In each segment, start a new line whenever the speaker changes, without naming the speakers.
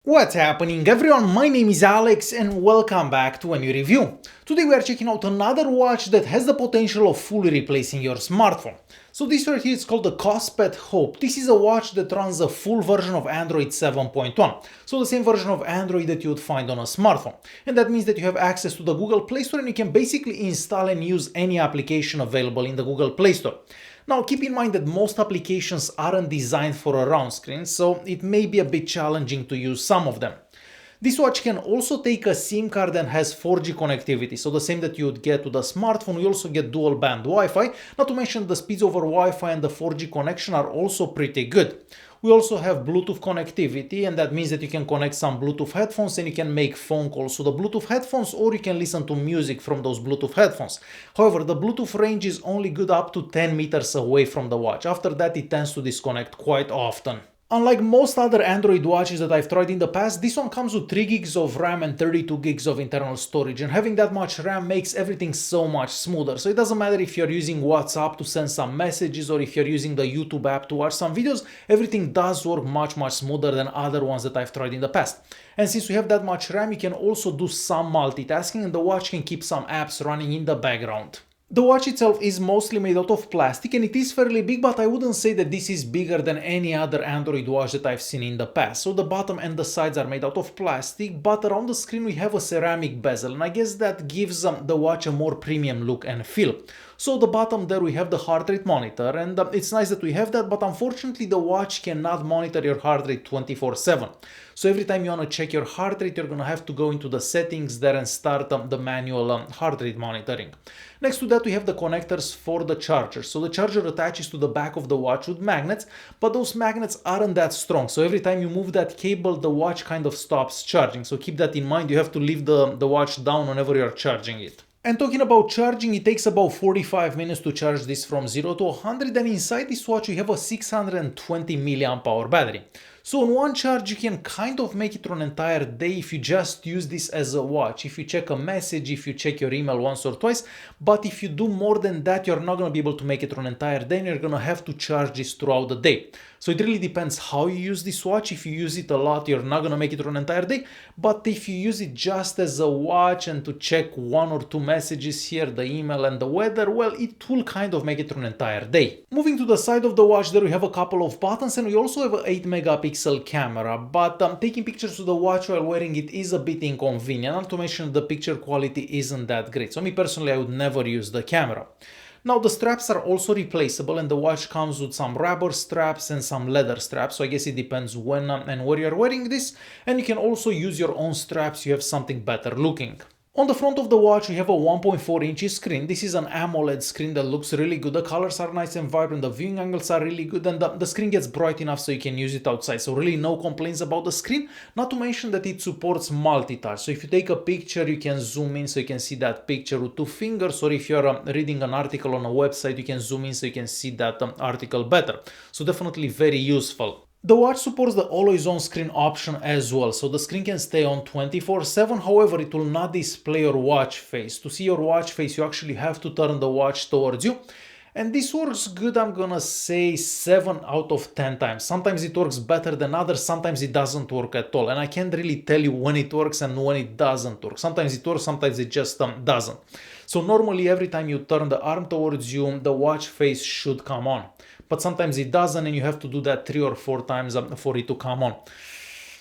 What's happening everyone, my name is Alex and welcome back to a new review. Today we are checking out another watch that has the potential of fully replacing your smartphone. So this right here is called the Kospet Hope. This is a watch that runs a full version of Android 7.1. So the same version of Android that you would find on a smartphone. And that means that you have access to the Google Play Store and you can basically install and use any application available in the Google Play Store. Now keep in mind that most applications aren't designed for a round screen, so it may be a bit challenging to use some of them. This watch can also take a SIM card and has 4G connectivity, so the same that you would get to the smartphone, you also get dual band Wi-Fi, not to mention the speeds over Wi-Fi and the 4G connection are also pretty good. We also have Bluetooth connectivity, and that means that you can connect some Bluetooth headphones and you can make phone calls to the Bluetooth headphones, or you can listen to music from those Bluetooth headphones. However, the Bluetooth range is only good up to 10 meters away from the watch. After that, it tends to disconnect quite often. Unlike most other Android watches that I've tried in the past, this one comes with 3 gigs of RAM and 32 gigs of internal storage, and having that much RAM makes everything so much smoother. So it doesn't matter if you're using WhatsApp to send some messages or if you're using the YouTube app to watch some videos, everything does work much smoother than other ones that I've tried in the past. And since we have that much RAM, you can also do some multitasking and the watch can keep some apps running in the background. The watch itself is mostly made out of plastic and it is fairly big, but I wouldn't say that this is bigger than any other Android watch that I've seen in the past. So the bottom and the sides are made out of plastic, but around the screen we have a ceramic bezel, and I guess that gives the watch a more premium look and feel. So the bottom there we have the heart rate monitor, and it's nice that we have that, but unfortunately the watch cannot monitor your heart rate 24/7. So every time you want to check your heart rate, you're going to have to go into the settings there and start the manual heart rate monitoring. Next to that we have the connectors for the charger. So the charger attaches to the back of the watch with magnets, but those magnets aren't that strong. So every time you move that cable, the watch kind of stops charging. So keep that in mind, you have to leave the watch down whenever you're charging it. And talking about charging, it takes about 45 minutes to charge this from 0 to 100, and inside this watch you have a 620 mAh battery. So on one charge you can kind of make it through an entire day if you just use this as a watch, if you check a message, if you check your email once or twice, but if you do more than that, you're not going to be able to make it through an entire day and you're going to have to charge this throughout the day. So it really depends how you use this watch. If you use it a lot, you're not going to make it through an entire day, but if you use it just as a watch and to check 1 or 2 messages here, the email and the weather, well, it will kind of make it through an entire day. Moving to the side of the watch, there we have a couple of buttons and we also have an 8 megapixel camera, but taking pictures of the watch while wearing it is a bit inconvenient, not to mention the picture quality isn't that great. So me personally, I would never use the camera. Now the straps are also replaceable and the watch comes with some rubber straps and some leather straps, so I guess it depends when and where you're wearing this, and you can also use your own straps, you have something better looking. On the front of the watch we have a 1.4 inch screen. This is an AMOLED screen that looks really good, the colors are nice and vibrant, the viewing angles are really good, and the screen gets bright enough so you can use it outside, so really no complaints about the screen, not to mention that it supports multitouch. So if you take a picture you can zoom in so you can see that picture with 2 fingers, or if you're reading an article on a website you can zoom in so you can see that article better. So definitely very useful. The watch supports the always-on screen option as well, so the screen can stay on 24/7, however it will not display your watch face. To see your watch face you actually have to turn the watch towards you, and this works good, I'm gonna say 7 out of 10 times. Sometimes it works better than others, sometimes it doesn't work at all, and I can't really tell you when it works and when it doesn't work. Sometimes it works, sometimes it just doesn't. So normally every time you turn the arm towards you, the watch face should come on. But sometimes it doesn't and you have to do that 3 or 4 times for it to come on.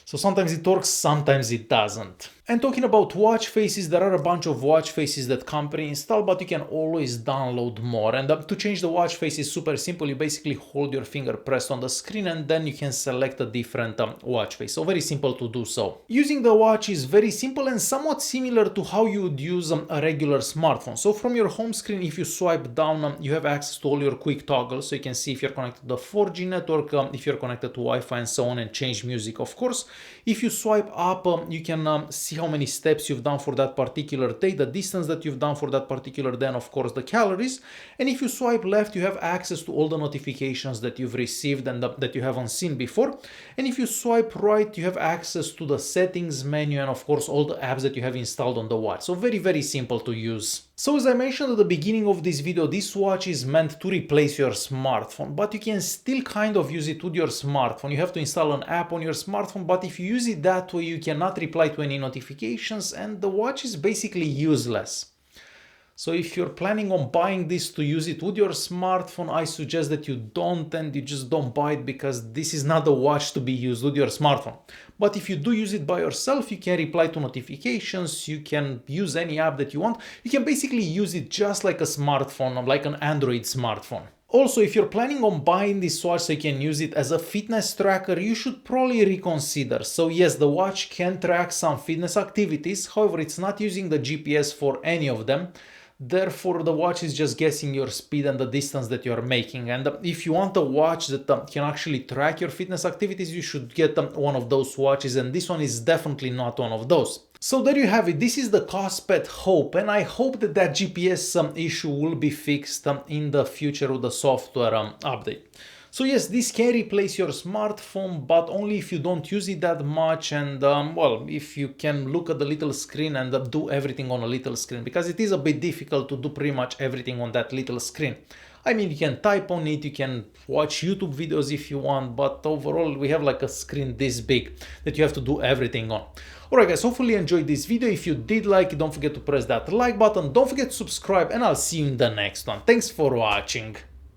So sometimes it works, sometimes it doesn't. And talking about watch faces, there are a bunch of watch faces that come pre-installed, but you can always download more. And to change the watch face is super simple. You basically hold your finger pressed on the screen and then you can select a different watch face. So very simple to do so. Using the watch is very simple and somewhat similar to how you would use a regular smartphone. So from your home screen, if you swipe down, you have access to all your quick toggles. So you can see if you're connected to the 4G network, if you're connected to Wi-Fi and so on, and change music, of course. If you swipe up, you can see see how many steps you've done for that particular day, the distance that you've done for that particular day, and of course the calories. And if you swipe left, you have access to all the notifications that you've received and that you haven't seen before. And if you swipe right, you have access to the settings menu and of course all the apps that you have installed on the watch. So very, very simple to use. So as I mentioned at the beginning of this video, this watch is meant to replace your smartphone, but you can still kind of use it with your smartphone. You have to install an app on your smartphone, but if you use it that way, you cannot reply to any notifications and the watch is basically useless. So if you're planning on buying this to use it with your smartphone, I suggest that you don't, and you just don't buy it because this is not a watch to be used with your smartphone. But if you do use it by yourself, you can reply to notifications, you can use any app that you want. You can basically use it just like a smartphone, like an Android smartphone. Also, if you're planning on buying this watch so you can use it as a fitness tracker, you should probably reconsider. So yes, the watch can track some fitness activities, however, it's not using the GPS for any of them. Therefore, the watch is just guessing your speed and the distance that you are making. And if you want a watch that can actually track your fitness activities, you should get one of those watches, and this one is definitely not one of those. So there you have it. This is the Kospet Hope, and I hope that that GPS issue will be fixed in the future with the software update. So yes, this can replace your smartphone, but only if you don't use it that much and well, if you can look at the little screen and do everything on a little screen, because it is a bit difficult to do pretty much everything on that little screen. I mean, you can type on it, you can watch YouTube videos if you want, but overall we have like a screen this big that you have to do everything on. Alright guys, hopefully you enjoyed this video. If you did like it, don't forget to press that like button, don't forget to subscribe, and I'll see you in the next one. Thanks for watching.